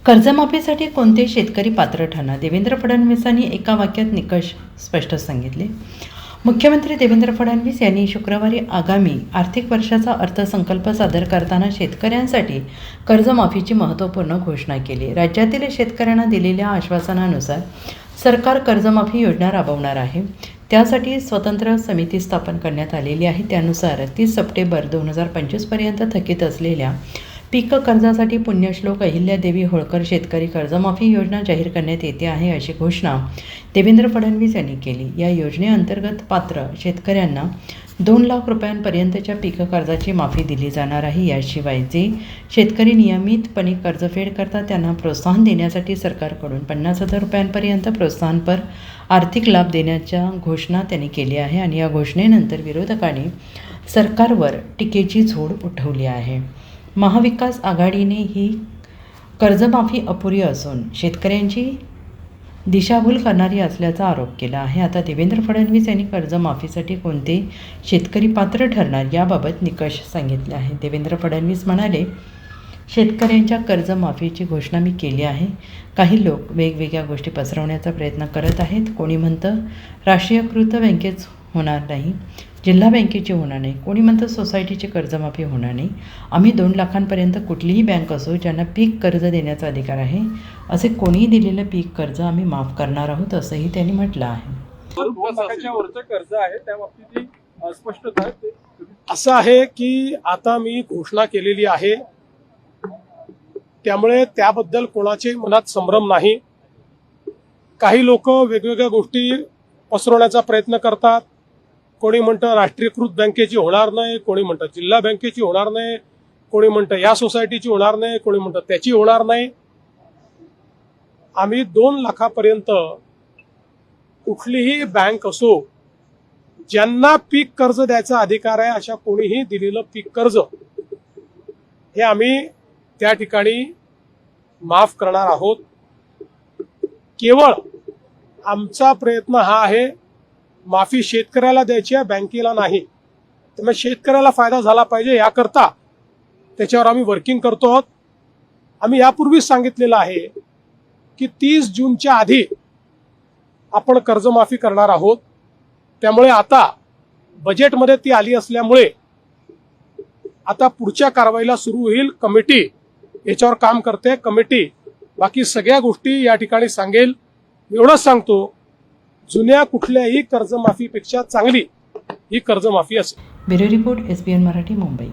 कर्जमाफीसाठी कोणते शेतकरी पात्र ठरणार? देवेंद्र फडणवीसांनी एका वाक्यात निकष स्पष्ट सांगितले. मुख्यमंत्री देवेंद्र फडणवीस यांनी शुक्रवारी आगामी आर्थिक वर्षाचा अर्थसंकल्प सादर करताना शेतकऱ्यांसाठी कर्जमाफीची महत्त्वपूर्ण घोषणा केली. राज्यातील शेतकऱ्यांना दिलेल्या आश्वासनानुसार सरकार कर्जमाफी योजना राबवणार आहे. त्यासाठी स्वतंत्र समिती स्थापन करण्यात आलेली आहे. त्यानुसार 30 सप्टेंबर 2025 पर्यंत थकीत असलेल्या पीक कर्जासाठी पुण्यश्लोक अहिल्यादेवी होळकर शेतकरी कर्जमाफी योजना जाहीर करण्यात येते आहे, अशी घोषणा देवेंद्र फडणवीस यांनी केली. या योजनेअंतर्गत पात्र शेतकऱ्यांना 2 लाख रुपयांपर्यंतच्या पीक कर्जाची माफी दिली जाणार आहे. याशिवाय जे शेतकरी नियमितपणे कर्जफेड करतात त्यांना प्रोत्साहन देण्यासाठी सरकारकडून 50,000 रुपयांपर्यंत प्रोत्साहनपर आर्थिक लाभ देण्याच्या घोषणा त्यांनी केली आहे. आणि या घोषणेनंतर विरोधकांनी सरकारवर टीकेची झोड उठवली आहे. महाविकास आघाडीने ही कर्जमाफी अपुरी असून शेतकऱ्यांची दिशाभूल करणारी असल्याचा आरोप केला आहे. आता देवेंद्र फडणवीस यांनी कर्जमाफीसाठी कोणते शेतकरी पात्र ठरणार याबाबत निकष सांगितले आहे. देवेंद्र फडणवीस म्हणाले, शेतकऱ्यांच्या कर्जमाफीची घोषणा मी केली आहे. काही लोक वेगवेगळ्या गोष्टी पसरवण्याचा प्रयत्न करत आहेत. कोणी म्हणतं राष्ट्रीयकृत बँकेच होणार नाही, जिल्हा बँकेची होणार नाही, कोणी म्हणतं सोसायटीची कर्जमाफी होणार नाही. आम्ही 2 लाखांपर्यंत कुठलीही बँक असो ज्यांना पीक कर्ज देण्याचा अधिकार आहे, असे कोणीही दिलेलं पीक कर्ज आम्ही माफ करणार आहोत, असंही त्यांनी म्हटलं आहे. 2 लाखाच्या वरचं कर्ज आहे त्या बाबतीत स्पष्टता असं आहे की आता मी घोषणा केलेली आहे, त्यामुळे त्याबद्दल कोणाचे मनात संभ्रम नाही. काही लोक वेगवेगळ्या गोष्टी पसरवण्याचा प्रयत्न करतात. कोणी म्हणतं राष्ट्रीयकृत बँकेची होणार नाही, कोणी म्हणतं जिल्हा बँकेची होणार नाही, कोणी म्हणतं या सोसायटीची होणार नाही, कोणी म्हणतं त्याची होणार नाही. आम्ही 2 लाखापर्यंत कुठलीही बँक असो ज्यांना पीक कर्ज द्यायचा अधिकार आहे अशा कोणीही दिलेलं पीक कर्ज हे आम्ही त्या ठिकाणी माफ करणार आहोत. केवळ आमचा प्रयत्न हा आहे, माफी शेतकऱ्याला द्यायची आहे, बँकेला नाही. त्यामुळे शेतकऱ्याला फायदा झाला पाहिजे याकरता त्याच्यावर आम्ही वर्किंग करतो आहोत. आम्ही यापूर्वीच सांगितलेलं आहे की 30 जूनच्या आधी आपण कर्जमाफी करणार आहोत. त्यामुळे आता बजेटमध्ये ती आली असल्यामुळे आता पुढच्या कारवाईला सुरू होईल. कमिटी याच्यावर काम करते. कमिटी बाकी सगळ्या गोष्टी या ठिकाणी सांगेल. एवढंच सांगतो, जुन्या कुठल्याही कर्जमाफीपेक्षा चांगली ही कर्जमाफी असेल. Bureau report, SBN Marathi, Mumbai.